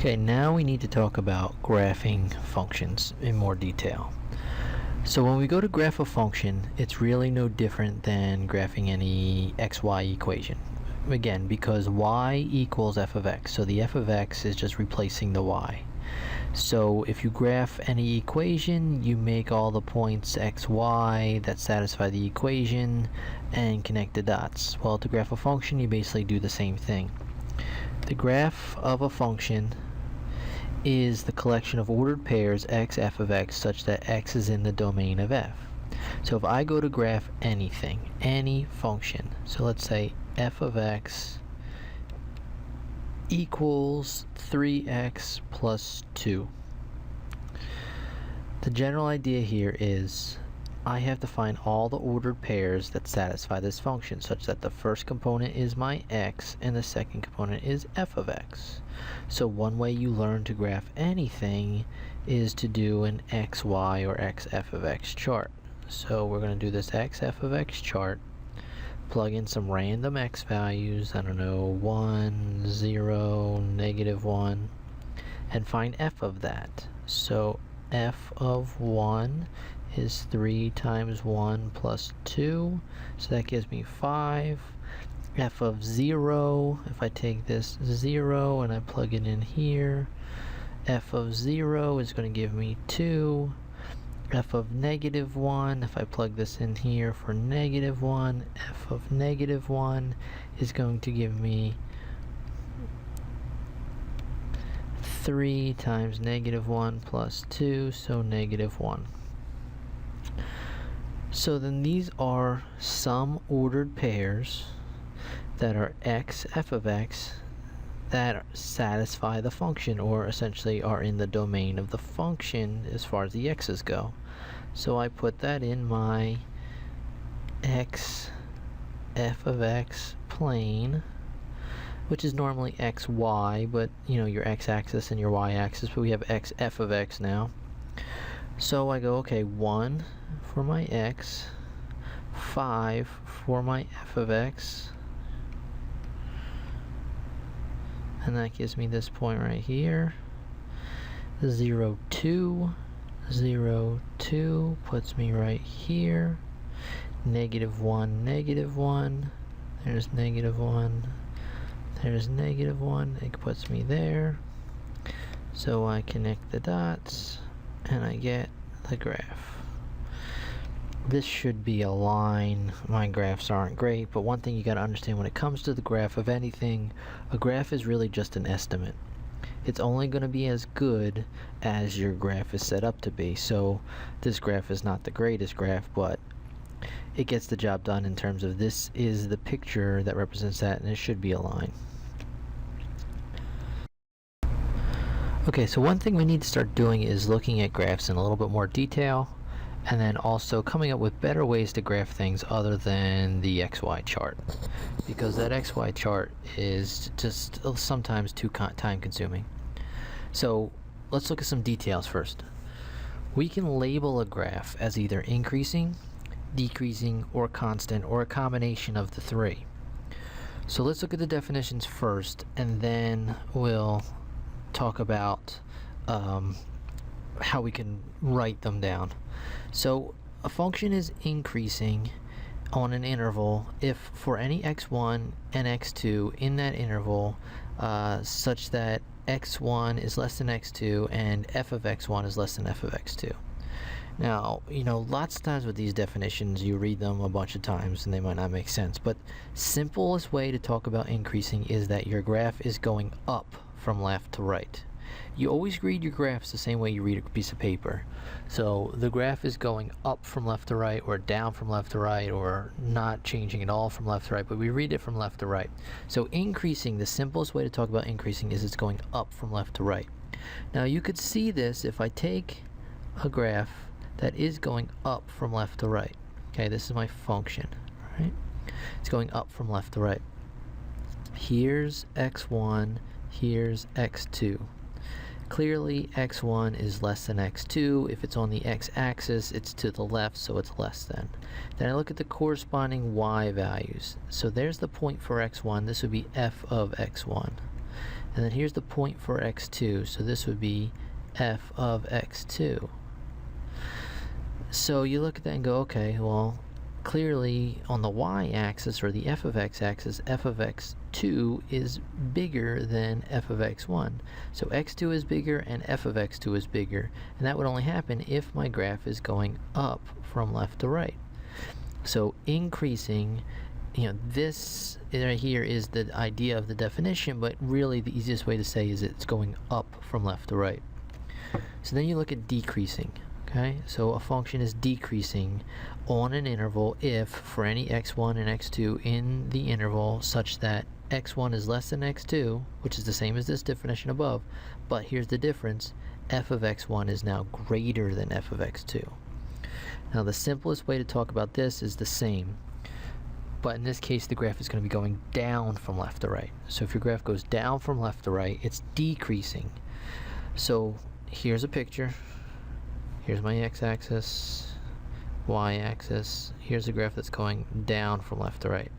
Okay, now we need to talk about graphing functions in more detail. So when we go to graph a function, it's really no different than graphing any xy equation. Again, because y equals f of x, so the f of x is just replacing the y. So if you graph any equation, you make all the points x, y that satisfy the equation and connect the dots. Well, to graph a function, you basically do the same thing. The graph of a function is the collection of ordered pairs x, f of x, such that x is in the domain of f. So if I go to graph anything, any function, so let's say f of x equals 3x plus 2. The general idea here is I have to find all the ordered pairs that satisfy this function, such that the first component is my x and the second component is f of x. So one way you learn to graph anything is to do an xy or xf of x chart. So we're going to do this xf of x chart, plug in some random x values, I don't know, 1, 0, -1, and find f of that. So f of 1 is 3 times 1 plus 2, so that gives me 5. F of 0, if I take this 0 and I plug it in here, f of 0 is going to give me 2. F of -1, if I plug this in here for -1, f of -1 is going to give me 3 times -1 plus 2, so -1. So then these are some ordered pairs that are x, f of x, that satisfy the function, or essentially are in the domain of the function as far as the x's go. So I put that in my x, f of x plane, which is normally x, y, but you know, your x-axis and your y-axis, but we have x, f of x now. So I go, okay, 1 for my x, 5 for my f of x, and that gives me this point right here. 0, 2, 0, 2 puts me right here. -1, -1, there's -1, there's -1, it puts me there. So I connect the dots and I get the graph. This should be a line. My graphs aren't great, but one thing you got to understand when it comes to the graph of anything, a graph is really just an estimate. It's only going to be as good as your graph is set up to be. So this graph is not the greatest graph, but it gets the job done in terms of this is the picture that represents that, and it should be a line. Okay, so one thing we need to start doing is looking at graphs in a little bit more detail, and then also coming up with better ways to graph things other than the XY chart, because that XY chart is just sometimes too time consuming. So let's look at some details first. We can label a graph as either increasing, decreasing, or constant, or a combination of the three. So let's look at the definitions first, and then we'll talk about how we can write them down. So a function is increasing on an interval if for any x1 and x2 in that interval such that x1 is less than x2 and f of x1 is less than f of x2. Now, you know, lots of times with these definitions you read them a bunch of times and they might not make sense, but simplest way to talk about increasing is that your graph is going up from left to right. You always read your graphs the same way you read a piece of paper. So the graph is going up from left to right, or down from left to right, or not changing at all from left to right, but we read it from left to right. So increasing, the simplest way to talk about increasing is it's going up from left to right. Now you could see this if I take a graph that is going up from left to right. Okay, this is my function, right? It's going up from left to right. Here's x1, here's x2. Clearly x1 is less than x2. If it's on the x-axis, it's to the left, so it's less than. Then I look at the corresponding y values. So there's the point for x1. This would be f of x1. And then here's the point for x2, so this would be f of x2. So you look at that and go, okay, well, clearly on the y-axis, or the f of x axis, f of x2 is bigger than f of x1. So x2 is bigger and f of x2 is bigger, and that would only happen if my graph is going up from left to right. So increasing, this right here is the idea of the definition, but really the easiest way to say is it's going up from left to right. So then you look at decreasing. Okay, so a function is decreasing on an interval if for any x1 and x2 in the interval such that x1 is less than x2, which is the same as this definition above, but here's the difference, f of x1 is now greater than f of x2. Now the simplest way to talk about this is the same, but in this case the graph is going to be going down from left to right. So if your graph goes down from left to right, it's decreasing. So here's a picture. Here's my x-axis, y-axis. Here's a graph that's going down from left to right.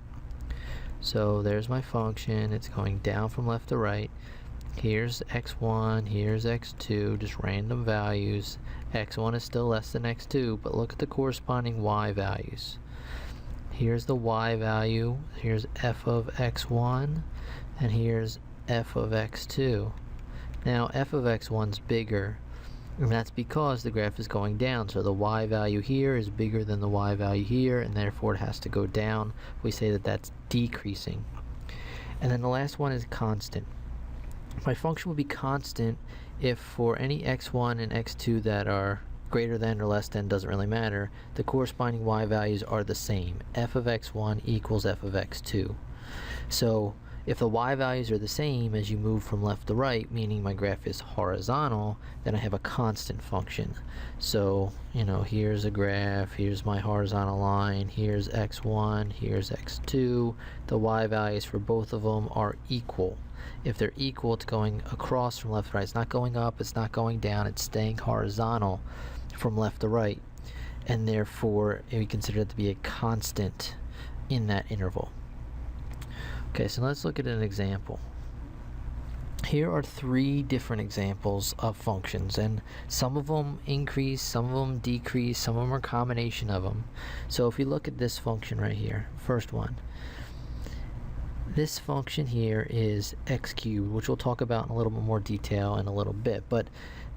So there's my function. It's going down from left to right. Here's x1, here's x2, just random values. x1 is still less than x2, but look at the corresponding y values. Here's the y value, here's f of x1, and here's f of x2. Now f of x1 is bigger, and that's because the graph is going down, so the y value here is bigger than the y value here, and therefore it has to go down. We say that that's decreasing. And then the last one is constant. My function will be constant if for any x1 and x2 that are greater than or less than, doesn't really matter, the corresponding y values are the same. F of x1 equals f of x2. So if the y values are the same as you move from left to right, meaning my graph is horizontal, then I have a constant function. So, here's a graph, here's my horizontal line, here's x1, here's x2. The y values for both of them are equal. If they're equal, it's going across from left to right. It's not going up, it's not going down, it's staying horizontal from left to right. And therefore, we consider it to be a constant in that interval. Okay, so let's look at an example. Here are 3 different examples of functions, and some of them increase, some of them decrease, some of them are a combination of them. So if you look at this function right here, first one, this function here is x cubed, which we'll talk about in a little bit more detail in a little bit, but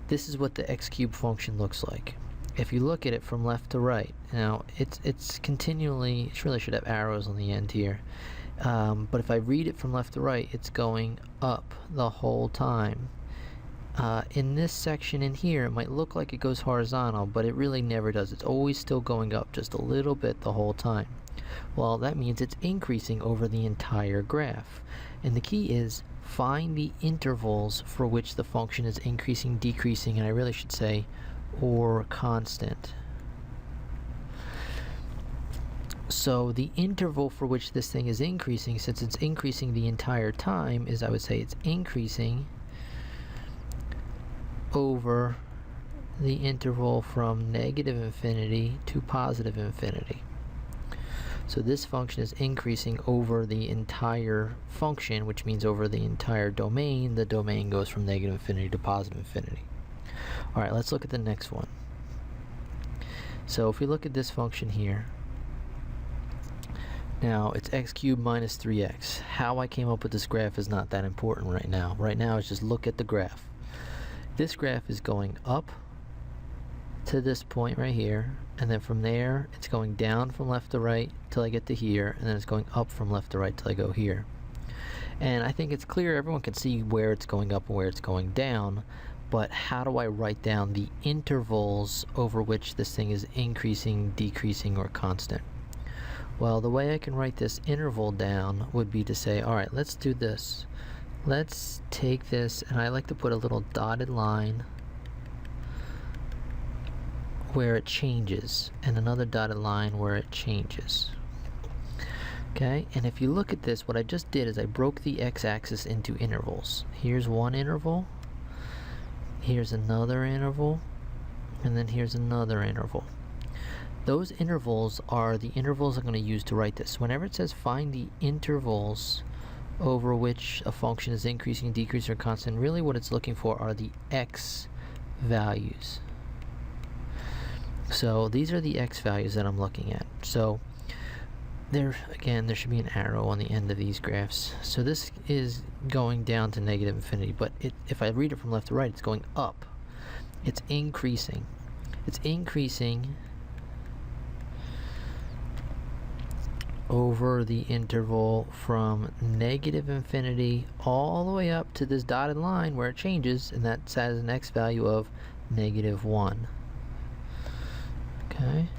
this is what the x cubed function looks like. If you look at it from left to right, now it's continually, it really should have arrows on the end here. But if I read it from left to right, it's going up the whole time. In this section in here, it might look like it goes horizontal, but it really never does. It's always still going up just a little bit the whole time. Well, that means it's increasing over the entire graph. And the key is find the intervals for which the function is increasing, decreasing, and I really should say, or constant. So the interval for which this thing is increasing, since it's increasing the entire time, is, I would say, it's increasing over the interval from negative infinity to positive infinity. So this function is increasing over the entire function, which means over the entire domain. The domain goes from negative infinity to positive infinity. Alright, let's look at the next one. So if we look at this function here, now it's x cubed minus 3x. How I came up with this graph is not that important right now. Right now is just look at the graph. This graph is going up to this point right here, and then from there it's going down from left to right till I get to here, and then it's going up from left to right till I go here. And I think it's clear, everyone can see where it's going up and where it's going down, but how do I write down the intervals over which this thing is increasing, decreasing, or constant? Well, the way I can write this interval down would be to say, alright, let's do this. Let's take this, and I like to put a little dotted line where it changes, and another dotted line where it changes. Okay, and if you look at this, what I just did is I broke the x-axis into intervals. Here's one interval, here's another interval, and then here's another interval. Those intervals are the intervals I'm going to use to write this. Whenever it says find the intervals over which a function is increasing, decreasing, or constant. Really what it's looking for are the x values. So these are the x values that I'm looking at. So there should be an arrow on the end of these graphs. So this is going down to negative infinity, but if I read it from left to right, it's going up. It's increasing. It's increasing over the interval from negative infinity all the way up to this dotted line where it changes, and that has an x value of -1. Okay.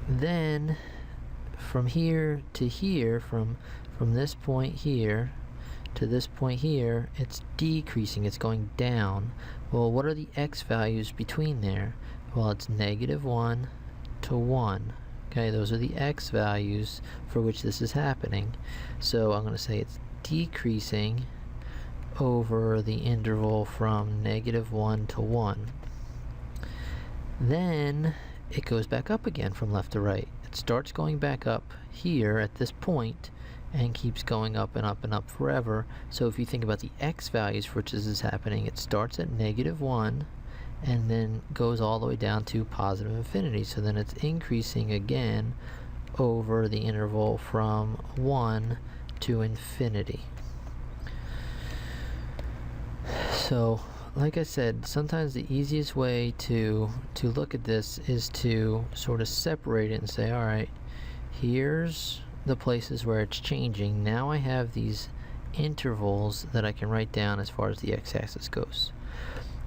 Then from here to here, from this point here to this point here, it's decreasing, it's going down. Well, what are the x values between there? Well, it's -1 to 1. Okay, those are the x values for which this is happening. So I'm going to say it's decreasing over the interval from -1 to 1. Then it goes back up again from left to right. It starts going back up here at this point and keeps going up and up and up forever. So if you think about the x values for which this is happening, it starts at -1 and then goes all the way down to positive infinity. So then it's increasing again over the interval from 1 to infinity. So like I said, sometimes the easiest way to look at this is to sort of separate it and say, all right, here's the places where it's changing. Now I have these intervals that I can write down as far as the x-axis goes.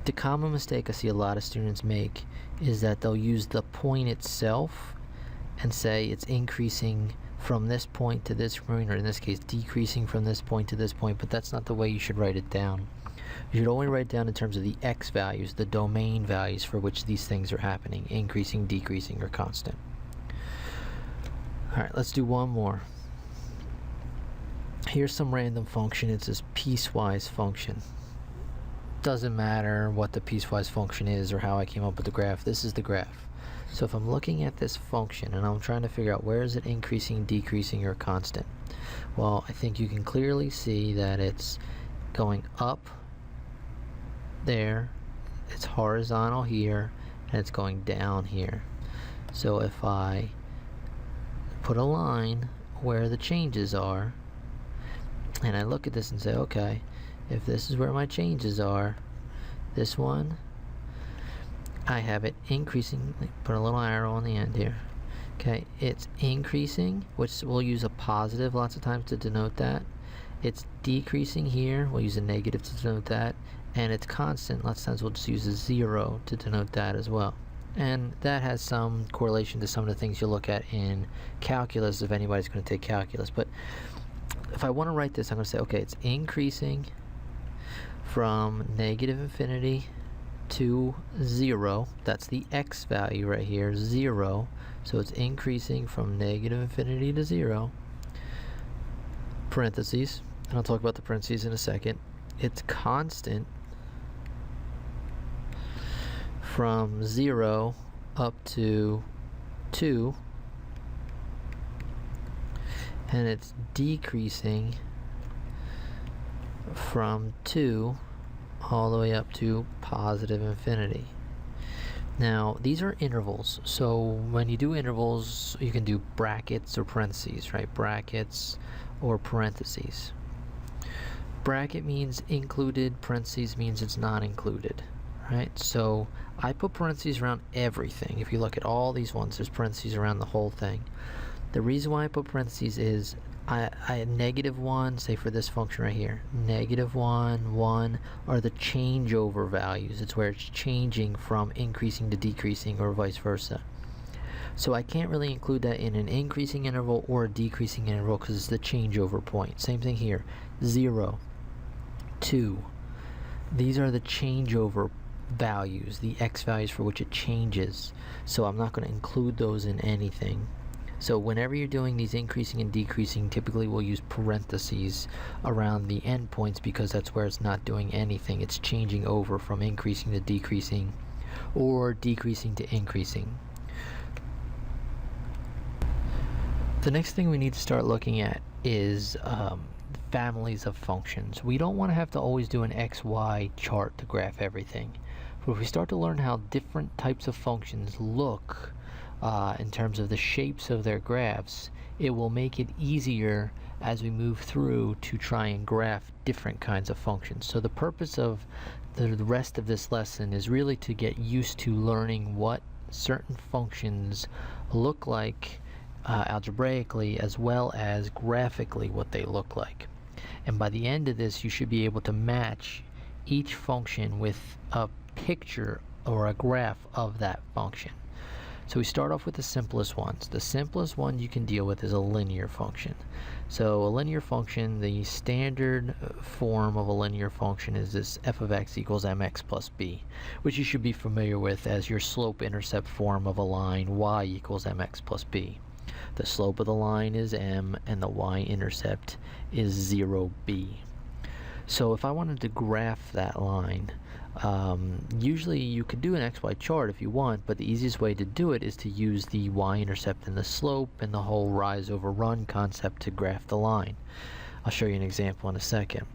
The common mistake I see a lot of students make is that they'll use the point itself and say it's increasing from this point to this point, or in this case decreasing from this point to this point, but that's not the way you should write it down. You should only write it down in terms of the x values, the domain values for which these things are happening, increasing, decreasing, or constant. Alright, let's do one more. Here's some random function. It's this piecewise function. Doesn't matter what the piecewise function is or how I came up with the graph. This is the graph. So if I'm looking at this function and I'm trying to figure out where is it increasing, decreasing, or constant, well, I think you can clearly see that it's going up there, it's horizontal here, and it's going down here. So if I put a line where the changes are, and I look at this and say, okay, if this is where my changes are, this one, I have it increasing, put a little arrow on the end here. Okay, it's increasing, which we'll use a positive lots of times to denote that. It's decreasing here, we'll use a negative to denote that. And it's constant, lots of times we'll just use a 0 to denote that as well. And that has some correlation to some of the things you'll look at in calculus if anybody's going to take calculus. But if I want to write this, I'm going to say, okay, it's increasing from negative infinity to 0. That's the x value right here, 0. So it's increasing from negative infinity to 0. Parentheses, and I'll talk about the parentheses in a second. It's constant from 0 up to 2, and it's decreasing from 2 all the way up to positive infinity. Now these are intervals, so when you do intervals you can do brackets or parentheses, right? Brackets or parentheses. Bracket means included, parentheses means it's not included, right? So I put parentheses around everything. If you look at all these ones, there's parentheses around the whole thing. The reason why I put parentheses is I had -1, say for this function right here, -1, 1 are the changeover values. It's where it's changing from increasing to decreasing or vice versa. So I can't really include that in an increasing interval or a decreasing interval because it's the changeover point. Same thing here, 0, 2. These are the changeover values, the x values for which it changes. So I'm not going to include those in anything. So whenever you're doing these increasing and decreasing, typically we'll use parentheses around the endpoints because that's where it's not doing anything. It's changing over from increasing to decreasing or decreasing to increasing. The next thing we need to start looking at is families of functions. We don't want to have to always do an XY chart to graph everything. But if we start to learn how different types of functions look in terms of the shapes of their graphs, it will make it easier as we move through to try and graph different kinds of functions. So the purpose of the rest of this lesson is really to get used to learning what certain functions look like algebraically, as well as graphically what they look like. And by the end of this, you should be able to match each function with a picture or a graph of that function. So we start off with the simplest ones. The simplest one you can deal with is a linear function. So a linear function, the standard form of a linear function is this f of x equals mx plus b, which you should be familiar with as your slope-intercept form of a line y equals mx plus b. The slope of the line is m and the y-intercept is 0b. So if I wanted to graph that line, usually you could do an XY chart if you want, but the easiest way to do it is to use the y-intercept and the slope and the whole rise over run concept to graph the line. I'll show you an example in a second.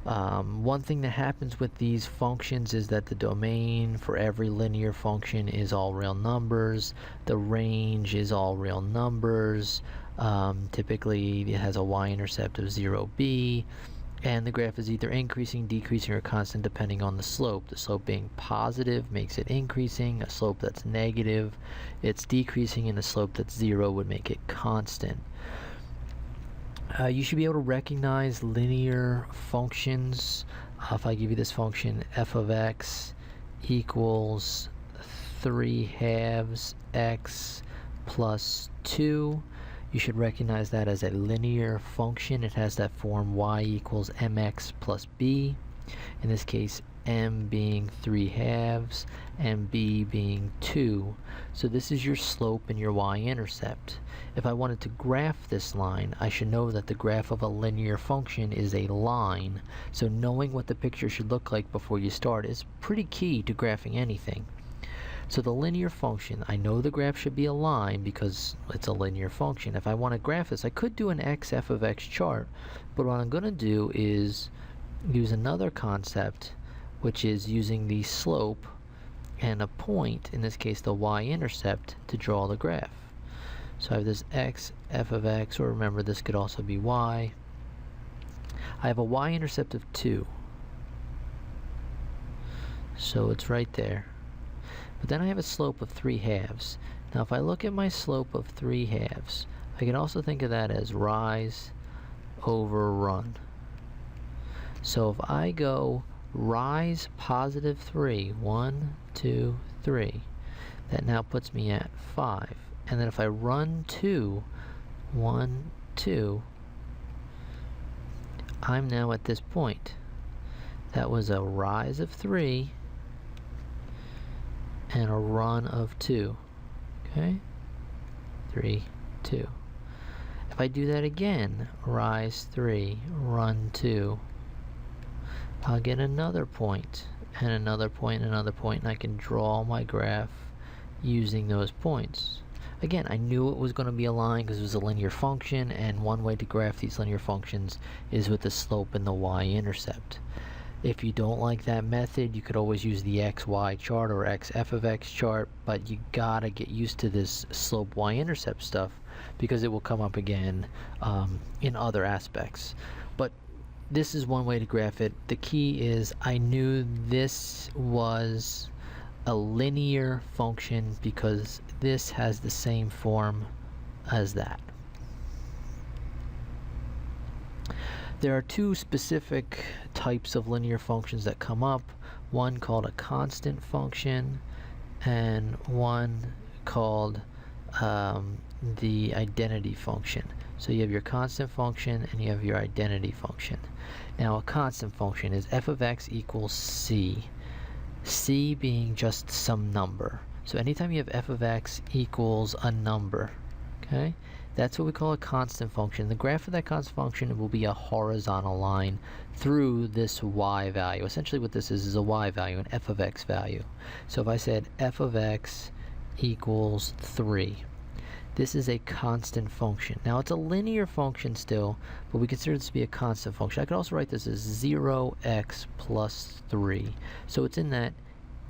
One thing that happens with these functions is that the domain for every linear function is all real numbers. The range is all real numbers. Typically it has a y-intercept of 0b. And the graph is either increasing, decreasing, or constant depending on the slope. The slope being positive makes it increasing. A slope that's negative, it's decreasing, and a slope that's 0 would make it constant. You should be able to recognize linear functions. If I give you this function, f of x equals 3/2 x plus 2. You should recognize that as a linear function. It has that form y equals mx plus b. In this case, m being 3/2 and b being 2. So this is your slope and your y-intercept. If I wanted to graph this line, I should know that the graph of a linear function is a line. So knowing what the picture should look like before you start is pretty key to graphing anything. So the linear function, I know the graph should be a line because it's a linear function. If I want to graph this, I could do an f of x chart, but what I'm going to do is use another concept, which is using the slope and a point, in this case the y-intercept, to draw the graph. So I have this f of x, or remember this could also be y. I have a y-intercept of 2. So it's right there. But then I have a slope of 3/2. Now if I look at my slope of 3/2, I can also think of that as rise over run. So if I go rise positive 3, 1, 2, 3, that now puts me at 5. And then if I run 2, 1, 2, I'm now at this point. That was a rise of 3 and a run of 2. Okay? 3, 2. If I do that again, rise 3, run 2, I'll get another point, and another point, and another point, and I can draw my graph using those points. Again, I knew it was going to be a line because it was a linear function, and one way to graph these linear functions is with the slope and the y-intercept. If you don't like that method, you could always use the XY chart or f of x chart, but you gotta get used to this slope y-intercept stuff because it will come up again in other aspects. But this is one way to graph it. The key is I knew this was a linear function because this has the same form as that. There are two specific types of linear functions that come up, one called a constant function and one called the identity function. So you have your constant function and you have your identity function. Now a constant function is f of x equals c, c being just some number. So anytime you have f of x equals a number, okay, that's what we call a constant function. The graph of that constant function will be a horizontal line through this y value. Essentially what this is a y value, an f of x value. So if I said f of x equals 3, This is a constant function. Now it's a linear function still, but we consider this to be a constant function. I could also write this as 0x plus 3. So it's in that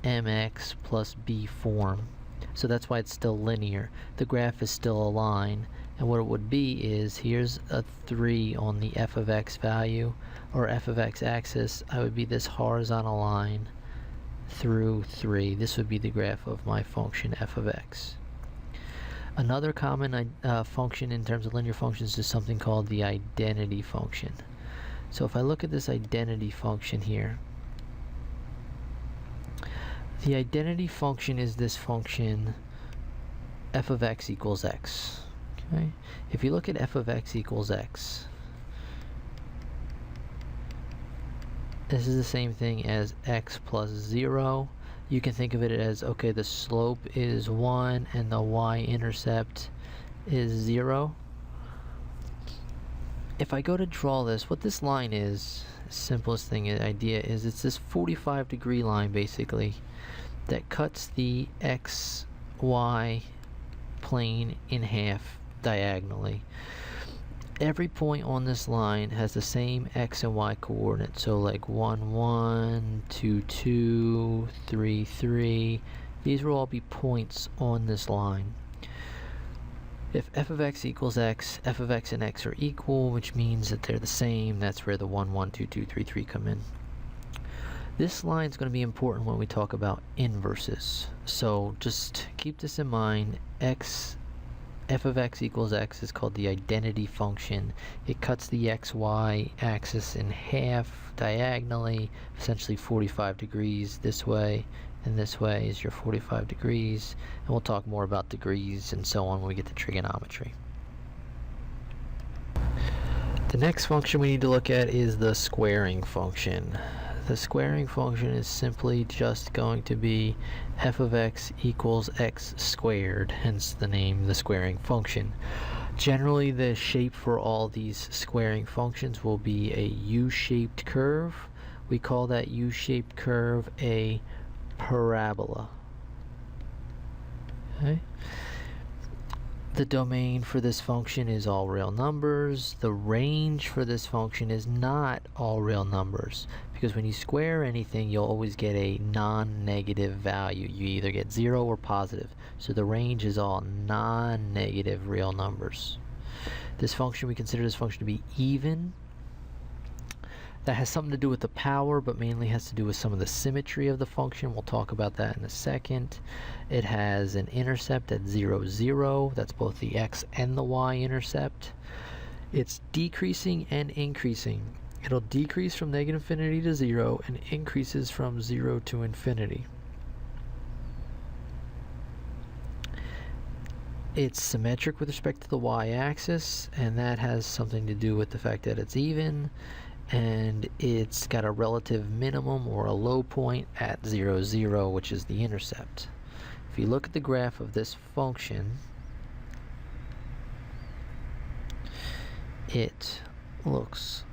mx plus b form. So that's why it's still linear. The graph is still a line. And what it would be is, here's a 3 on the f of x value, or f of x axis. I would be this horizontal line through 3. This would be the graph of my function f of x. Another common function in terms of linear functions is something called the identity function. So if I look at this identity function here, the identity function is this function f of x equals x. Okay? If you look at f of x equals x, this is the same thing as x plus 0. You can think of it as, okay, the slope is 1 and the y-intercept is 0. If I go to draw this, what this line is, simplest idea is, it's this 45-degree line basically that cuts the xy plane in half diagonally. Every point on this line has the same x and y coordinates, so like 1, 1, 2, 2, 3, 3. These will all be points on this line. If f of x equals x, f of x and x are equal, which means that they're the same. That's where the 1, 1, 2, 2, 3, 3 come in. This line is going to be important when we talk about inverses. So just keep this in mind. F of x equals x is called the identity function. It cuts the xy axis in half diagonally, essentially 45 degrees this way, and this way is your 45 degrees. And we'll talk more about degrees and so on when we get to trigonometry. The next function we need to look at is the squaring function. The squaring function is simply just going to be f of x equals x squared, hence the name, the squaring function. Generally, the shape for all these squaring functions will be a U-shaped curve. We call that U-shaped curve a parabola. Okay. The domain for this function is all real numbers. The range for this function is not all real numbers, because when you square anything, you'll always get a non-negative value. You either get 0 or positive. So the range is all non-negative real numbers. This function, we consider this function to be even. That has something to do with the power, but mainly has to do with some of the symmetry of the function. We'll talk about that in a second. It has an intercept at 0, 0. That's both the x and the y-intercept. It's decreasing and increasing. It'll decrease from negative infinity to 0 and increases from 0 to infinity. It's symmetric with respect to the y-axis, and that has something to do with the fact that it's even. And it's got a relative minimum or a low point at 0, 0, which is the intercept. If you look at the graph of this function, it looks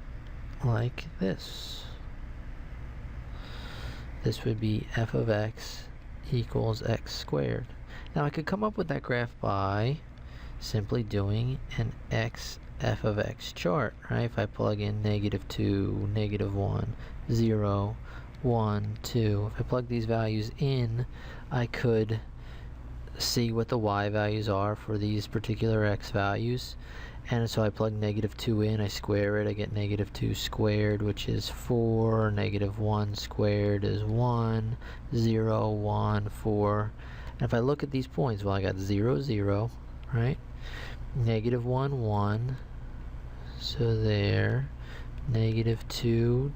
like this. This would be f of x equals x squared. Now I could come up with that graph by simply doing an x f of x chart, right? If I plug in -2, -1, 0, 1, 2, if I plug these values in, I could see what the y values are for these particular x values. And so I plug -2 in, I square it, I get -2 squared, which is 4, -1 squared is 1, 0, 1, 4. And if I look at these points, well, I got 0, 0, right? -1, 1, so there, -2,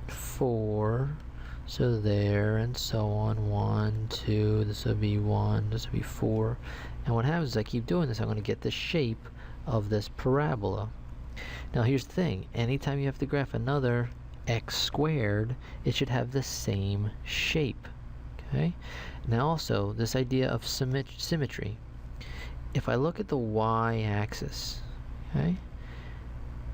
4, so there, and so on, 1, 2, this will be 1, this will be 4. And what happens is I keep doing this, I'm going to get the shape of this parabola. Now here's the thing, anytime you have to graph another x squared, it should have the same shape. Okay. Now also, this idea of symmetry. If I look at the y-axis, okay,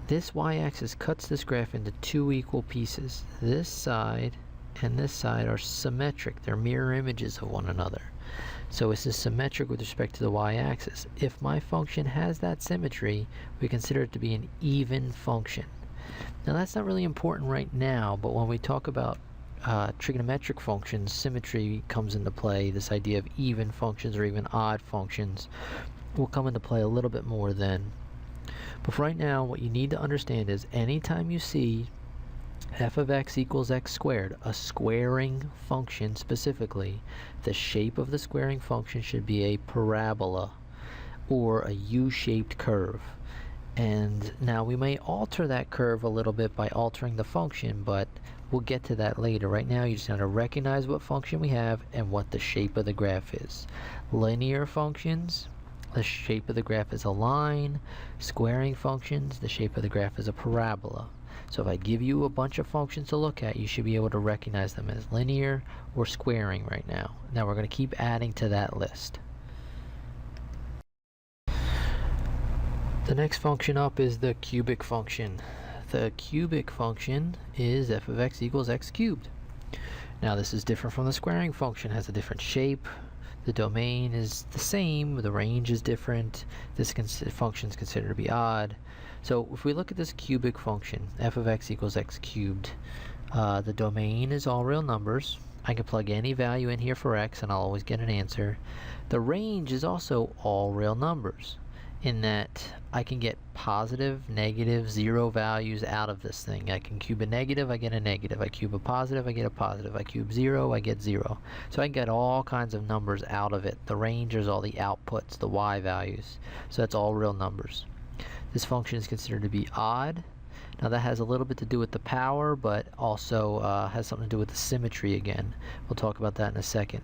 this y-axis cuts this graph into two equal pieces. This side and this side are symmetric. They're mirror images of one another. So this is symmetric with respect to the y-axis. If my function has that symmetry, we consider it to be an even function. Now that's not really important right now, but when we talk about trigonometric functions, symmetry comes into play. This idea of even functions or even odd functions will come into play a little bit more then. But for right now, what you need to understand is anytime you see f of x equals x squared, a squaring function specifically, the shape of the squaring function should be a parabola or a U-shaped curve. And now we may alter that curve a little bit by altering the function, but we'll get to that later. Right now you just have to recognize what function we have and what the shape of the graph is. Linear functions, the shape of the graph is a line. Squaring functions, the shape of the graph is a parabola. So if I give you a bunch of functions to look at, you should be able to recognize them as linear or squaring right now. Now we're going to keep adding to that list. The next function up is the cubic function. The cubic function is f of x equals x cubed. Now this is different from the squaring function, has a different shape. The domain is the same, the range is different. This function is considered to be odd. So if we look at this cubic function, f of x equals x cubed, the domain is all real numbers. I can plug any value in here for x and I'll always get an answer. The range is also all real numbers, in that I can get positive, negative, zero values out of this thing. I can cube a negative, I get a negative. I cube a positive, I get a positive. I cube 0, I get 0. So I can get all kinds of numbers out of it. The range is all the outputs, the y values. So that's all real numbers. This function is considered to be odd. Now that has a little bit to do with the power, but also has something to do with the symmetry again. We'll talk about that in a second.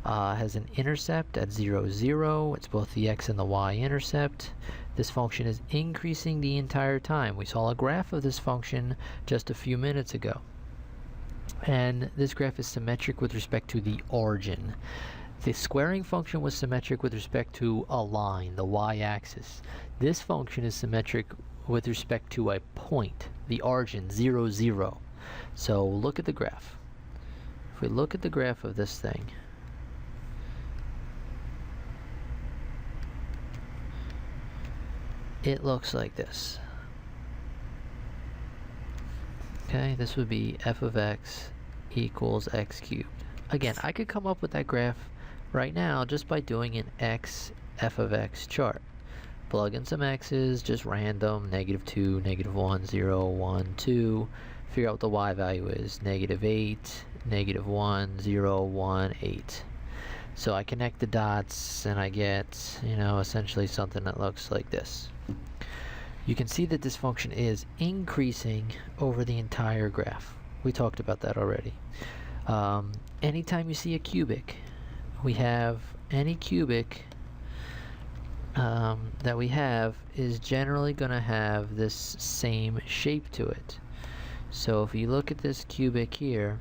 Has an intercept at 0, 0. It's both the x and the y intercept. This function is increasing the entire time. We saw a graph of this function just a few minutes ago. And this graph is symmetric with respect to the origin. The squaring function was symmetric with respect to a line, the y-axis. This function is symmetric with respect to a point, the origin, 0, 0. So look at the graph. If we look at the graph of this thing, it looks like this. Okay, this would be f of x equals x cubed. Again, I could come up with that graph right now just by doing an x f of x chart. Plug in some x's, just random, -2, -1, 0, 1, 2. Figure out what the y value is, -8, -1, 0, 1, 8. So I connect the dots and I get, essentially something that looks like this. You can see that this function is increasing over the entire graph. We talked about that already. Anytime you see a cubic, we have any cubic that we have is generally going to have this same shape to it. So if you look at this cubic here,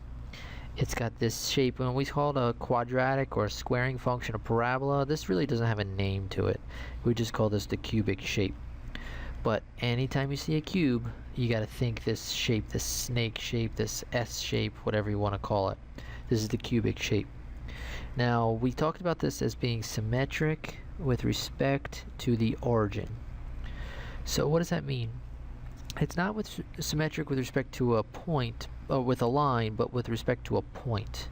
it's got this shape. When we call it a quadratic or a squaring function, a parabola, this really doesn't have a name to it. We just call this the cubic shape. But anytime you see a cube, you got to think this shape, this snake shape, this S shape, whatever you want to call it. This is the cubic shape. Now, we talked about this as being symmetric with respect to the origin. So what does that mean? It's not symmetric with respect to a point, or with a line, but with respect to a point.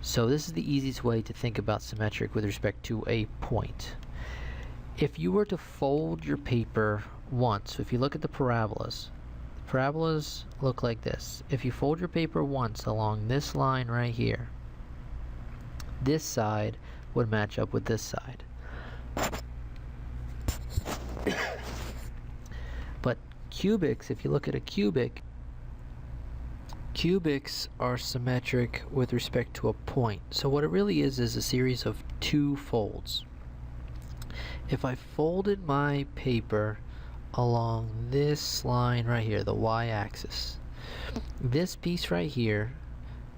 So this is the easiest way to think about symmetric with respect to a point. If you were to fold your paper once, if you look at the parabolas look like this. If you fold your paper once along this line right here, this side would match up with this side. But cubics, if you look at a cubic, cubics are symmetric with respect to a point. So what it really is a series of two folds. If I folded my paper along this line right here, the y-axis, this piece right here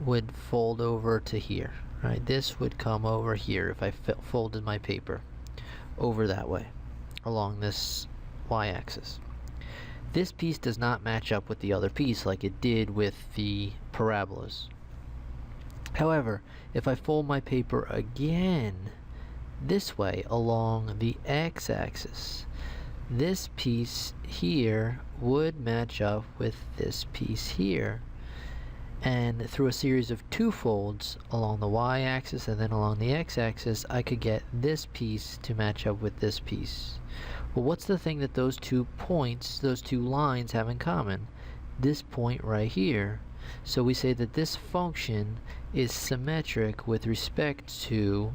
would fold over to here, right? This would come over here if I folded my paper over that way along this y-axis. This piece does not match up with the other piece like it did with the parabolas. However, if I fold my paper again this way along the x-axis, this piece here would match up with this piece here. And through a series of two folds along the y-axis and then along the x-axis, I could get this piece to match up with this piece. Well, what's the thing that those 2 points, those 2 lines have in common? This point right here. So we say that this function is symmetric with respect to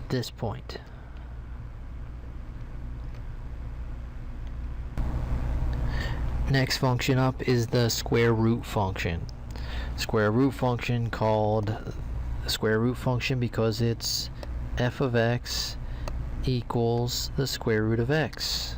this point. Next function up is the square root function. Square root function called square root function because it's f of x equals the square root of x.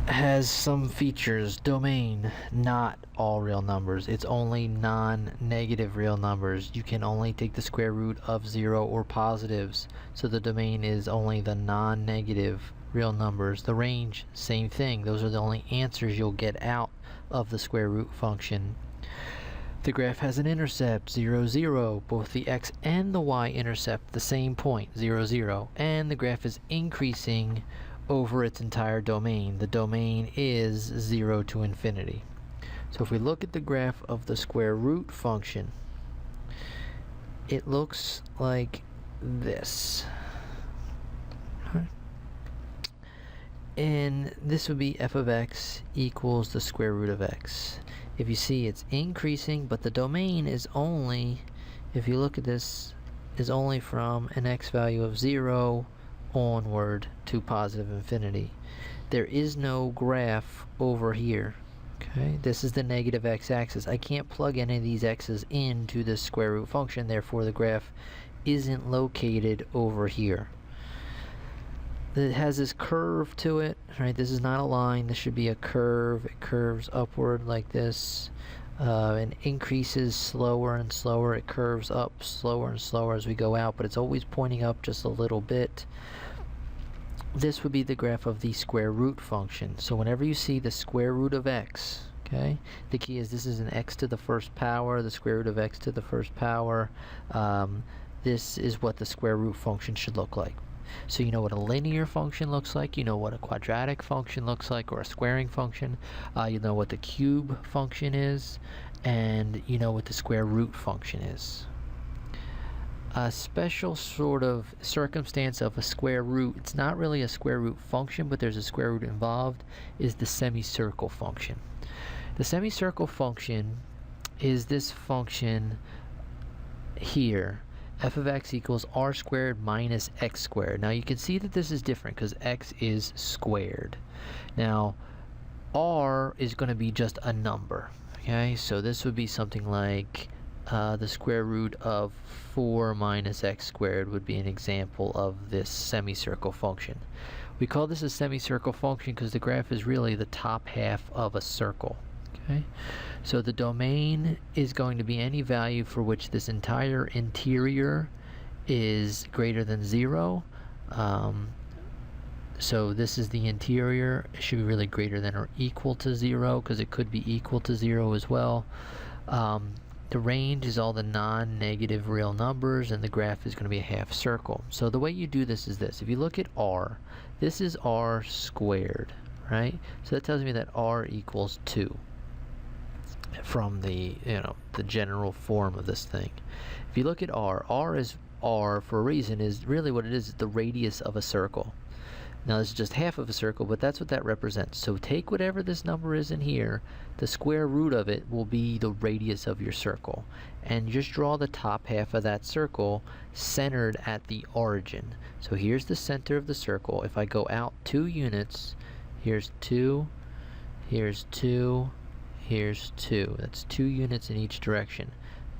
Has some features. Domain, not all real numbers. It's only non-negative real numbers. You can only take the square root of 0 or positives. So the domain is only the non-negative real numbers. The range, same thing. Those are the only answers you'll get out of the square root function. The graph has an intercept, 0, 0. Both the x and the y intercept the same point, 0, 0. And the graph is increasing over its entire domain. The domain is 0 to infinity. So if we look at the graph of the square root function, it looks like this. And this would be f of x equals the square root of x. If you see, it's increasing, but the domain is only, if you look at this, is only from an x value of 0 onward to positive infinity. There is no graph over here. Okay, this is the negative x-axis. I can't plug any of these x's into this square root function, therefore the graph isn't located over here. It has this curve to it, right? This is not a line, this should be a curve. It curves upward like this, and increases slower and slower. It curves up slower and slower as we go out, but it's always pointing up just a little bit. This would be the graph of the square root function. So whenever you see the square root of x, okay, the key is this is an x to the first power, the square root of x to the first power. This is what the square root function should look like. So you know what a linear function looks like, you know what a quadratic function looks like, or a squaring function, you know what the cube function is, and you know what the square root function is. A special sort of circumstance of a square root, it's not really a square root function, but there's a square root involved, is the semicircle function. The semicircle function is this function here. F of x equals r squared minus x squared. Now you can see that this is different because x is squared. Now r is going to be just a number. Okay, so this would be something like the square root of 4 minus x squared would be an example of this semicircle function. We call this a semicircle function because the graph is really the top half of a circle. Okay, so the domain is going to be any value for which this entire interior is greater than 0. So this is the interior. It should be really greater than or equal to 0 because it could be equal to 0 as well. The range is all the non-negative real numbers, and the graph is going to be a half circle. So the way you do this is this. If you look at r, this is r squared, right? So that tells me that r equals 2. From the, the general form of this thing. If you look at r is r for a reason, is really what it is the radius of a circle. Now this is just half of a circle, but that's what that represents. So take whatever this number is in here, the square root of it will be the radius of your circle, and just draw the top half of that circle centered at the origin. So here's the center of the circle. If I go out 2 units, here's 2, here's 2, here's 2. That's 2 units in each direction.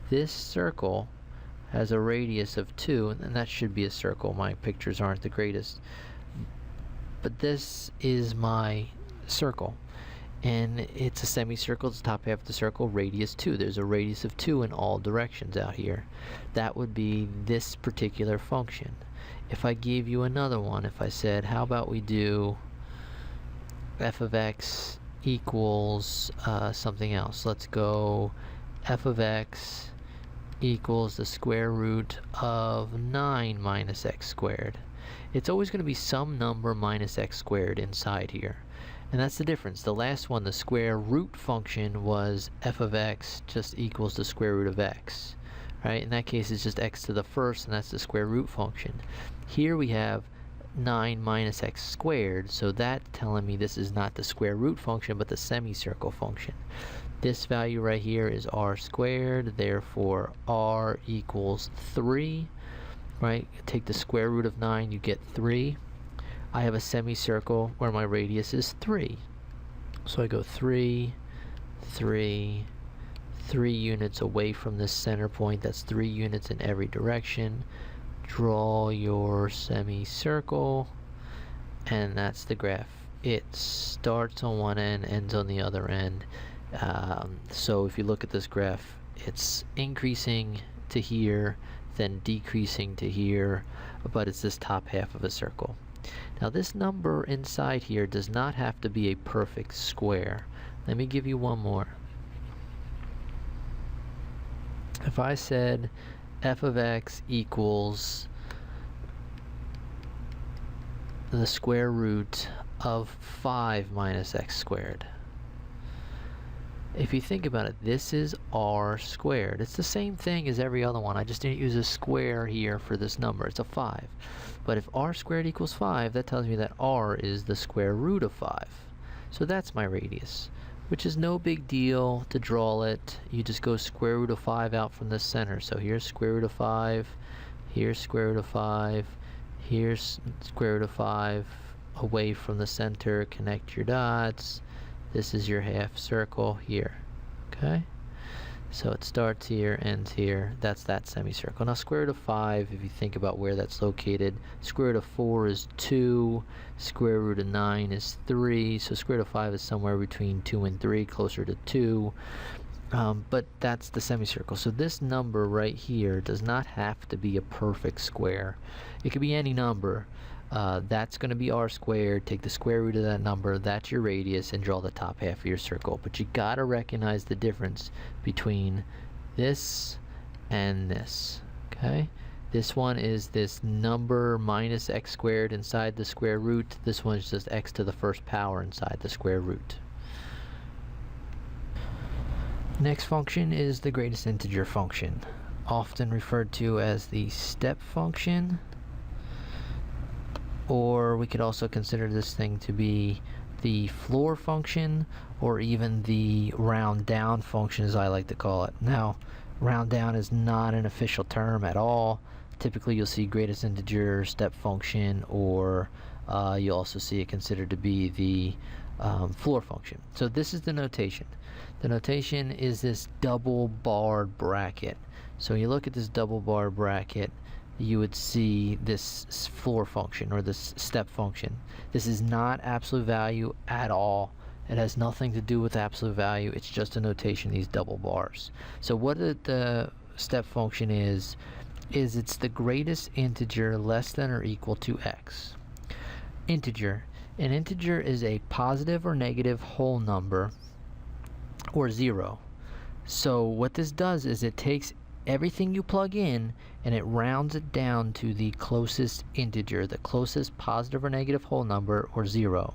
This circle has a radius of 2, and that should be a circle. My pictures aren't the greatest. But this is my circle. And it's a semicircle. It's the top half of the circle, radius 2. There's a radius of 2 in all directions out here. That would be this particular function. If I gave you another one, if I said, how about we do f of x equals something else. Let's go f of x equals the square root of 9 minus x squared. It's always going to be some number minus x squared inside here. And that's the difference. The last one, the square root function, was f of x just equals the square root of x. Right? In that case, it's just x to the first, and that's the square root function. Here we have 9 minus x squared, so that's telling me this is not the square root function, but the semicircle function. This value right here is r squared, therefore r equals 3, right? Take the square root of 9, you get 3. I have a semicircle where my radius is 3. So I go 3, 3, 3 units away from this center point. That's 3 units in every direction. Draw your semicircle, and that's the graph. It starts on one end, ends on the other end. So if you look at this graph, it's increasing to here, then decreasing to here, but it's this top half of a circle. Now this number inside here does not have to be a perfect square. Let me give you one more. If I said f of x equals the square root of 5 minus x squared. If you think about it, this is r squared. It's the same thing as every other one. I just didn't use a square here for this number. It's a 5. But if r squared equals 5, that tells me that r is the square root of 5. So that's my radius, which is no big deal to draw it. You just go square root of 5 out from the center. So here's square root of 5, here's square root of 5, here's square root of 5, away from the center, connect your dots. This is your half circle here, okay? So it starts here, ends here. That's that semicircle. Now square root of 5, if you think about where that's located, square root of 4 is 2, square root of 9 is 3, so square root of 5 is somewhere between 2 and 3, closer to 2. But that's the semicircle. So this number right here does not have to be a perfect square. It could be any number. That's going to be r squared. Take the square root of that number, that's your radius, and draw the top half of your circle. But you got to recognize the difference between this and this, okay? This one is this number minus x squared inside the square root. This one is just x to the first power inside the square root. Next function is the greatest integer function, often referred to as the step function. Or we could also consider this thing to be the floor function, or even the round down function, as I like to call it. Now, round down is not an official term at all. Typically you'll see greatest integer, step function, or you'll also see it considered to be the floor function. So this is the notation. The notation is this double barred bracket. So when you look at this double barred bracket, you would see this floor function or this step function. This is not absolute value at all. It has nothing to do with absolute value. It's just a notation, these double bars. So what the step function is it's the greatest integer less than or equal to x. Integer. An integer is a positive or negative whole number, or 0. So what this does is it takes everything you plug in and it rounds it down to the closest integer, the closest positive or negative whole number, or 0.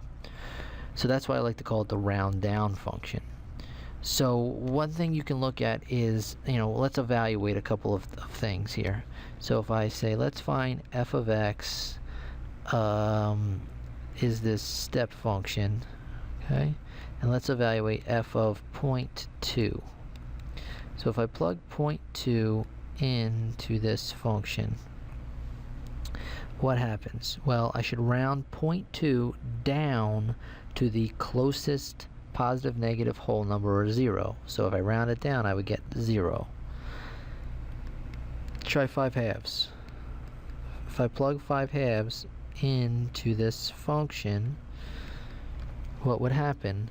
So that's why I like to call it the round down function. So one thing you can look at is, let's evaluate a couple of things here. So if I say, let's find f of x is this step function, okay? And let's evaluate f of 0.2. So if I plug 0.2 into this function, what happens? Well, I should round 0.2 down to the closest positive negative whole number, or 0. So if I round it down, I would get 0. Try 5 halves. If I plug 5 halves into this function, what would happen?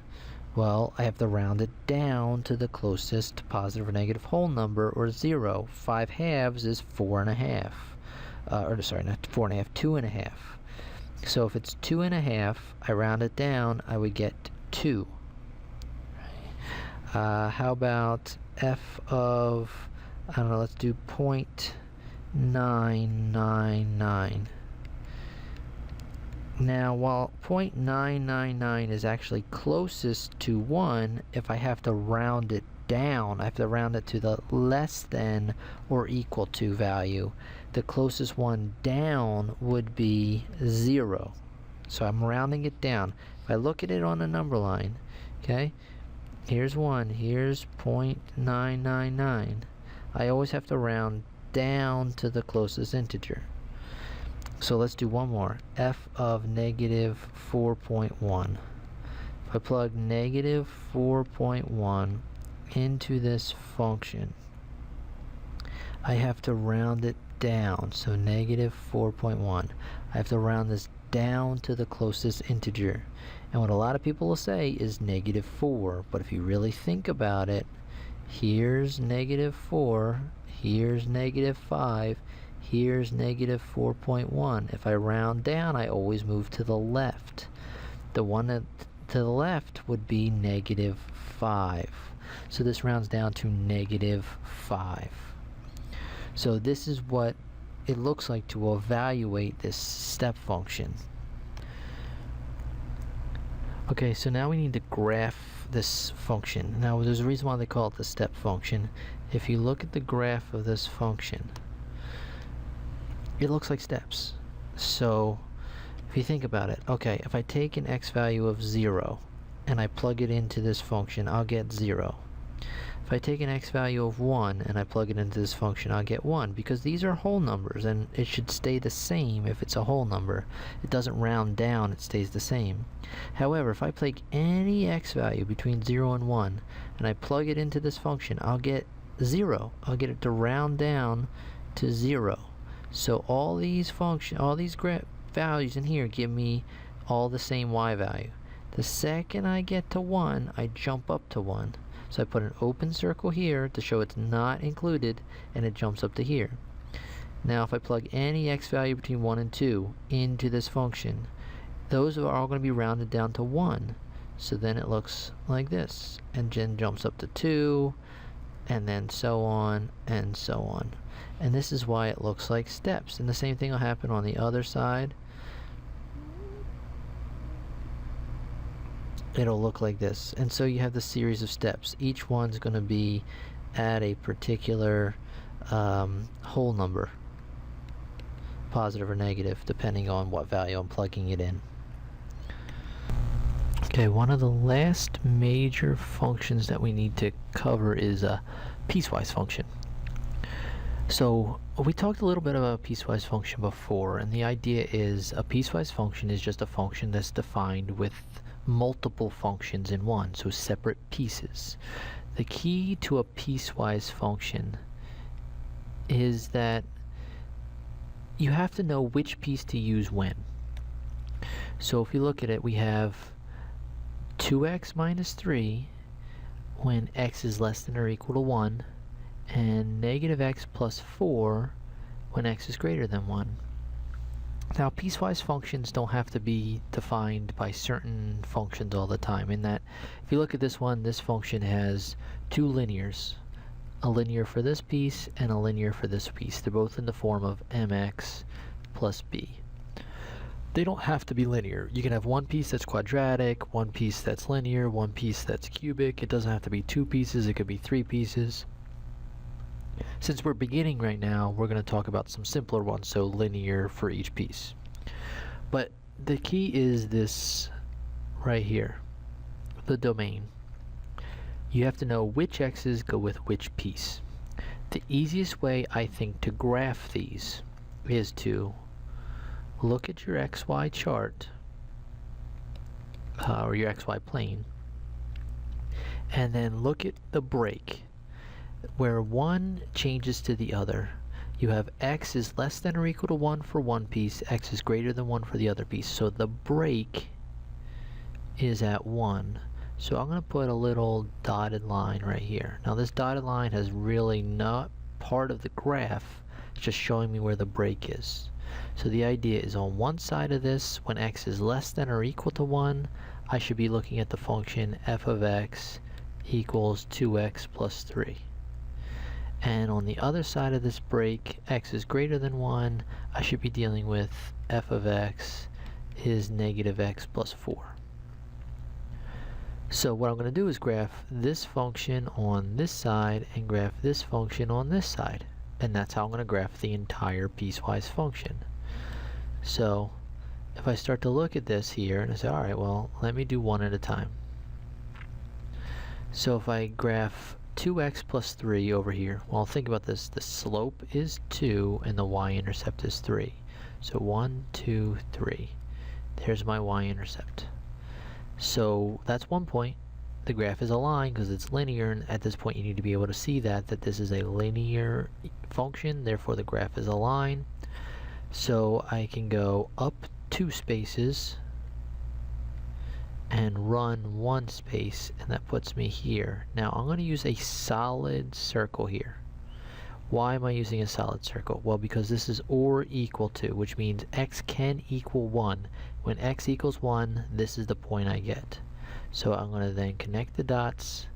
Well, I have to round it down to the closest positive or negative whole number, or 0. 5 halves is 4.5. Or sorry, not 4.5, 2.5. So if it's 2.5, I round it down, I would get 2. How about f of, I don't know, let's do 0.999. Now, while 0.999 is actually closest to 1, if I have to round it down, I have to round it to the less than or equal to value. The closest one down would be 0. So I'm rounding it down. If I look at it on a number line, okay, here's 1, here's 0.999. I always have to round down to the closest integer. So let's do one more. F of negative 4.1. If I plug negative 4.1 into this function, I have to round it down. So negative 4.1. I have to round this down to the closest integer. And what a lot of people will say is negative 4. But if you really think about it, here's negative 4, here's negative 5, here's negative 4.1. If I round down, I always move to the left. The one to the left would be negative 5. So this rounds down to negative 5. So this is what it looks like to evaluate this step function. Okay, so now we need to graph this function. Now there's a reason why they call it the step function. If you look at the graph of this function, it looks like steps. So if you think about it, okay, if I take an x value of 0 and I plug it into this function, I'll get 0. If I take an x value of 1 and I plug it into this function, I'll get 1, because these are whole numbers and it should stay the same if it's a whole number. It doesn't round down, it stays the same. However, if I take any x value between 0 and 1 and I plug it into this function, I'll get 0. I'll get it to round down to 0. So all these values in here give me all the same y value. The second I get to 1, I jump up to 1. So I put an open circle here to show it's not included, and it jumps up to here. Now if I plug any x value between 1 and 2 into this function, those are all going to be rounded down to 1. So then it looks like this, and then jumps up to 2, and then so on and so on. And this is why it looks like steps. And the same thing will happen on the other side. It'll look like this. And so you have the series of steps. Each one's going to be at a particular whole number, positive or negative, depending on what value I'm plugging it in. Okay, one of the last major functions that we need to cover is a piecewise function. So we talked a little bit about a piecewise function before, and the idea is a piecewise function is just a function that's defined with multiple functions in one, so separate pieces. The key to a piecewise function is that you have to know which piece to use when. So if you look at it, we have 2x minus 3 when x is less than or equal to 1, and negative x plus 4 when x is greater than 1. Now, piecewise functions don't have to be defined by certain functions all the time, in that if you look at this one, this function has two linears, a linear for this piece and a linear for this piece. They're both in the form of mx plus b. They don't have to be linear. You can have one piece that's quadratic, one piece that's linear, one piece that's cubic. It doesn't have to be two pieces, it could be three pieces. Since we're beginning right now, we're going to talk about some simpler ones, so linear for each piece. But the key is this right here, the domain. You have to know which x's go with which piece. The easiest way, I think, to graph these is to look at your xy chart, or your xy plane, and then look at the break. Where one changes to the other, you have x is less than or equal to 1 for one piece, x is greater than 1 for the other piece. So the break is at 1. So I'm going to put a little dotted line right here. Now this dotted line has really not part of the graph, it's just showing me where the break is. So the idea is on one side of this, when x is less than or equal to 1, I should be looking at the function f of x equals 2x plus 3. And on the other side of this break, x is greater than 1, I should be dealing with f of x is negative x plus 4. So what I'm going to do is graph this function on this side and graph this function on this side. And that's how I'm going to graph the entire piecewise function. So if I start to look at this here and I say, alright, well, let me do one at a time. So if I graph 2x plus 3 over here, well, think about this. The slope is 2 and the y-intercept is 3. So 1, 2, 3. There's my y-intercept. So that's one point. The graph is a line because it's linear, and at this point you need to be able to see that this is a linear function, therefore the graph is a line. So I can go up 2 spaces and run 1 space, and that puts me here. Now I'm going to use a solid circle here. Why am I using a solid circle? Well, because this is or equal to, which means x can equal 1. When x equals 1, this is the point I get. So I'm going to then connect the dots,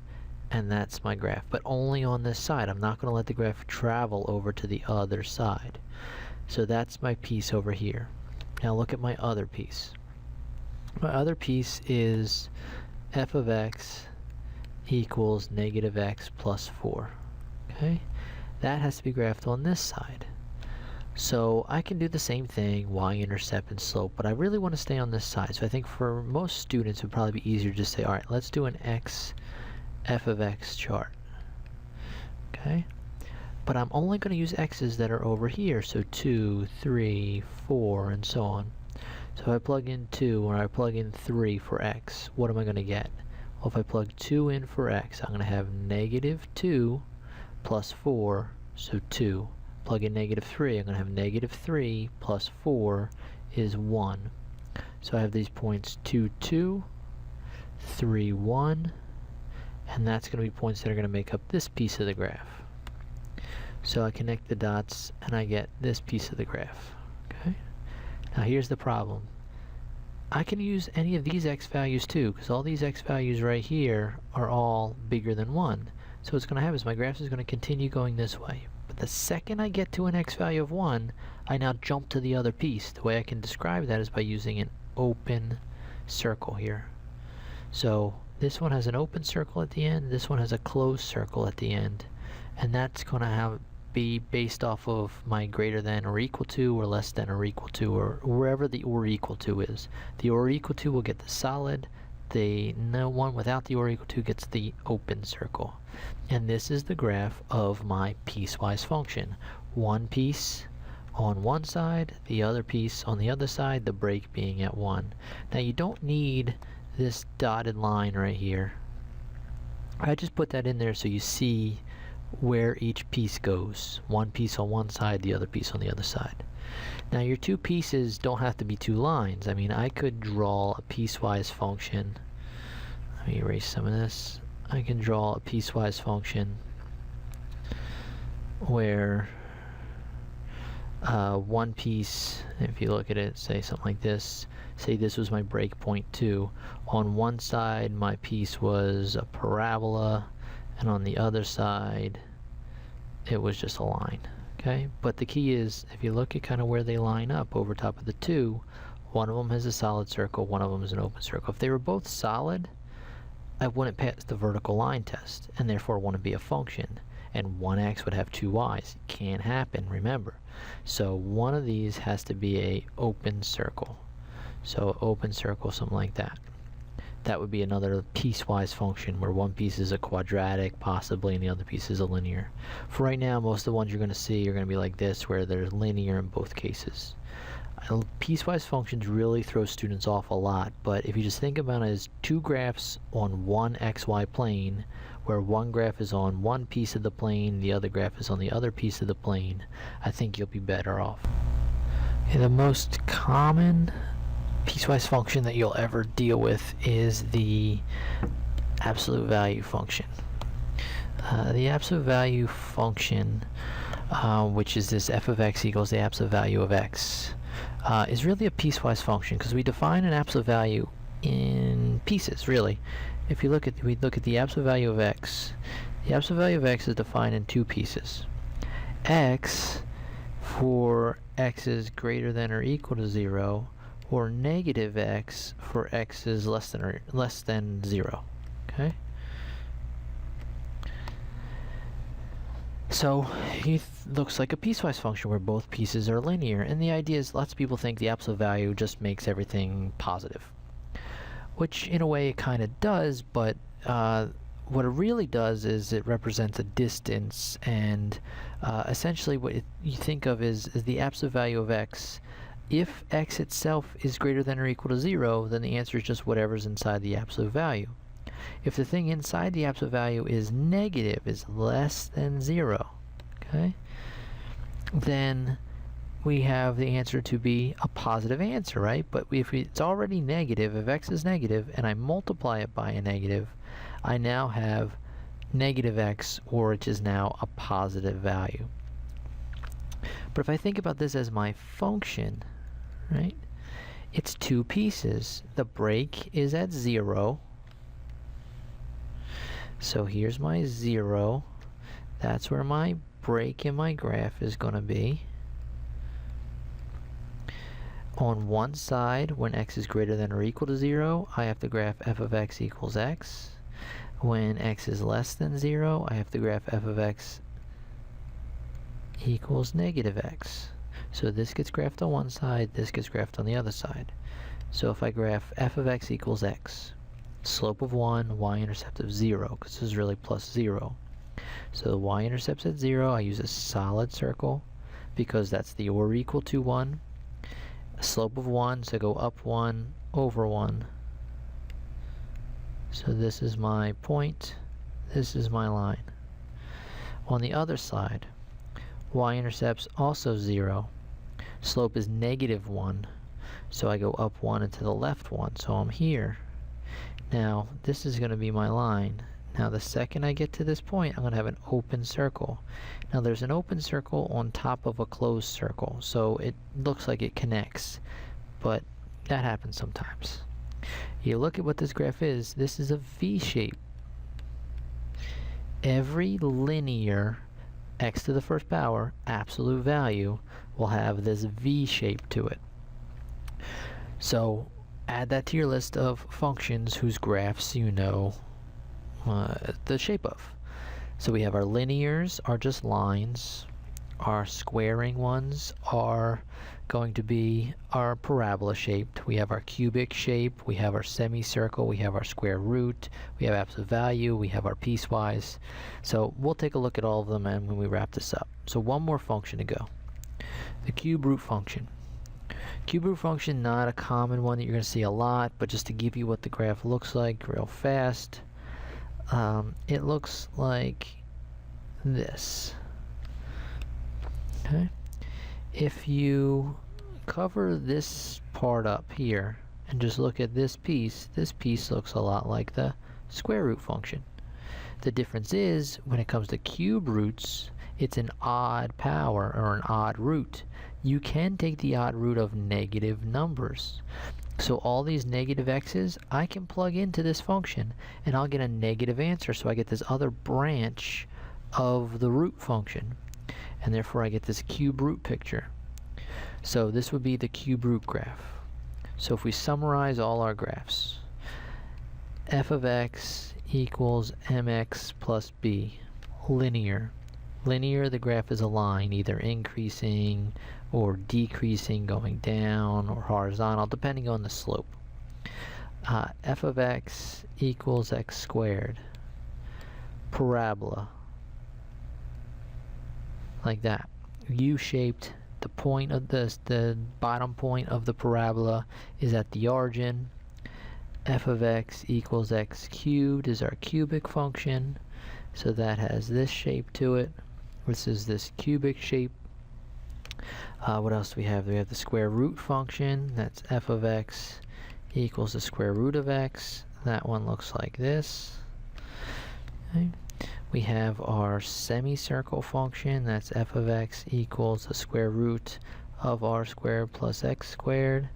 and that's my graph, but only on this side. I'm not going to let the graph travel over to the other side. So that's my piece over here. Now look at my other piece. My other piece is f of x equals negative x plus 4. Okay? That has to be graphed on this side. So I can do the same thing, y-intercept and slope, but I really want to stay on this side. So I think for most students it would probably be easier to just say, alright, let's do an f of x chart. Okay? But I'm only going to use x's that are over here, so 2, 3, 4, and so on. So if I plug in 2 or I plug in 3 for x, what am I going to get? Well, if I plug 2 in for x, I'm going to have negative 2 plus 4, so 2. Plug in negative 3, I'm going to have negative 3 plus 4 is 1. So I have these points 2, 2, 3, 1, and that's going to be points that are going to make up this piece of the graph. So I connect the dots and I get this piece of the graph. Okay? Now here's the problem. I can use any of these x values too, because all these x values right here are all bigger than 1. So what's going to happen is my graph is going to continue going this way. But the second I get to an x value of 1, I now jump to the other piece. The way I can describe that is by using an open circle here. So this one has an open circle at the end, this one has a closed circle at the end, and that's going to be based off of my greater than or equal to or less than or equal to, or wherever the or equal to is. The or equal to will get the solid, the no one without the or equal to gets the open circle. And this is the graph of my piecewise function. One piece on one side, the other piece on the other side, the break being at 1. Now you don't need this dotted line right here. I just put that in there so you see where each piece goes. One piece on one side, the other piece on the other side. Now your two pieces don't have to be two lines. I mean, I could draw a piecewise function. Let me erase some of this. I can draw a piecewise function where one piece, if you look at it, say something like this, say this was my break point 2. On one side my piece was a parabola, and on the other side it was just a line. Okay, but the key is, if you look at kind of where they line up over top of the two, one of them has a solid circle, one of them is an open circle. If they were both solid, I wouldn't pass the vertical line test, and therefore wouldn't be a function, and one x would have two y's. Can't happen, remember. So one of these has to be a open circle. So open circle, something like that. That would be another piecewise function where one piece is a quadratic possibly and the other piece is a linear. For right now, most of the ones you're going to see are going to be like this, where they're linear in both cases. Piecewise functions really throw students off a lot, but if you just think about it as two graphs on one xy plane, where one graph is on one piece of the plane, the other graph is on the other piece of the plane, I think you'll be better off. Okay, the most common piecewise function that you'll ever deal with is the absolute value function. The absolute value function, which is this f of x equals the absolute value of x, is really a piecewise function, because we define an absolute value in pieces, really. If we look at the absolute value of x, the absolute value of x is defined in two pieces. X for x is greater than or equal to 0, or negative x for x is less than 0. Okay? So it looks like a piecewise function where both pieces are linear, and the idea is lots of people think the absolute value just makes everything positive, which in a way it kind of does, but what it really does is it represents a distance, and essentially what you think of is the absolute value of x. If x itself is greater than or equal to 0, then the answer is just whatever's inside the absolute value. If the thing inside the absolute value is negative, is less than 0, okay, then we have the answer to be a positive answer, right? But if it's already negative, if x is negative, and I multiply it by a negative, I now have negative x, which is now a positive value. But if I think about this as my function, right, it's two pieces. The break is at 0. So here's my 0. That's where my break in my graph is going to be. On one side, when x is greater than or equal to 0, I have to graph f of x equals x. When x is less than 0, I have to graph f of x equals negative x. So this gets graphed on one side, this gets graphed on the other side. So if I graph f of x equals x, slope of 1, y-intercept of 0, because this is really plus 0. So the y-intercept's at 0, I use a solid circle, because that's the or equal to 1. A slope of 1, so go up 1, over 1. So this is my point, this is my line. On the other side, y-intercept's also 0. Slope is negative 1, so I go up 1 and to the left 1, so I'm here. Now, this is going to be my line. Now, the second I get to this point, I'm going to have an open circle. Now, there's an open circle on top of a closed circle, so it looks like it connects, but that happens sometimes. You look at what this graph is, this is a V shape. Every linear x to the first power absolute value will have this V shape to it. So add that to your list of functions whose graphs you know the shape of. So we have our linears are just lines, our squaring ones are going to be our parabola shaped, we have our cubic shape, we have our semicircle, we have our square root, we have absolute value, we have our piecewise. So we'll take a look at all of them and when we wrap this up. So one more function to go. The cube root function. Cube root function, not a common one that you're going to see a lot, but just to give you what the graph looks like real fast, it looks like this. Okay. If you cover this part up here and just look at this piece looks a lot like the square root function. The difference is, when it comes to cube roots, it's an odd power or an odd root. You can take the odd root of negative numbers. So all these negative x's, I can plug into this function and I'll get a negative answer. So I get this other branch of the root function, and therefore I get this cube root picture. So this would be the cube root graph. So if we summarize all our graphs, f of x equals mx plus b, linear. Linear, the graph is a line, either increasing or decreasing, going down or horizontal, depending on the slope. F of x equals x squared. Parabola. Like that. U-shaped. The point of the bottom point of the parabola is at the origin. F of x equals x cubed is our cubic function. So that has this shape to it. This is this cubic shape. What else do we have? We have the square root function. That's f of x equals the square root of x. That one looks like this. Okay. We have our semicircle function. That's f of x equals the square root of r squared plus x squared.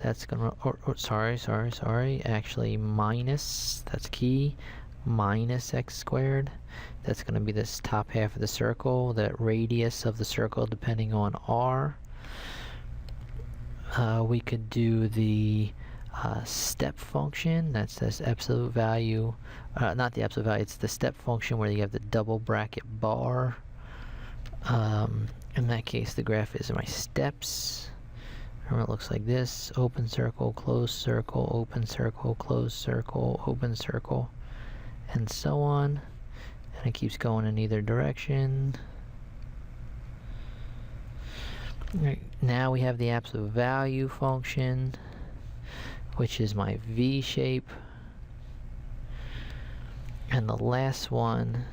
that's gonna, sorry, actually minus, that's key, minus x squared. That's gonna be this top half of the circle, the radius of the circle depending on r. We could do the step function. That's this absolute value, not the absolute value, it's the step function where you have the double bracket bar. In that case, the graph is my steps. Remember, it looks like this: open circle, closed circle, open circle, closed circle, open circle, and so on. And it keeps going in either direction. Right, now we have the absolute value function, which is my V shape. And the last one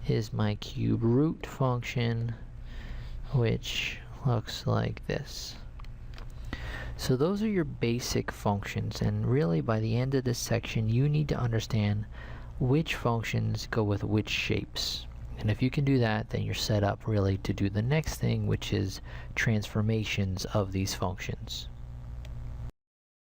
is my cube root function, which looks like this. So those are your basic functions, and really by the end of this section you need to understand which functions go with which shapes. And if you can do that, then you're set up really to do the next thing, which is transformations of these functions.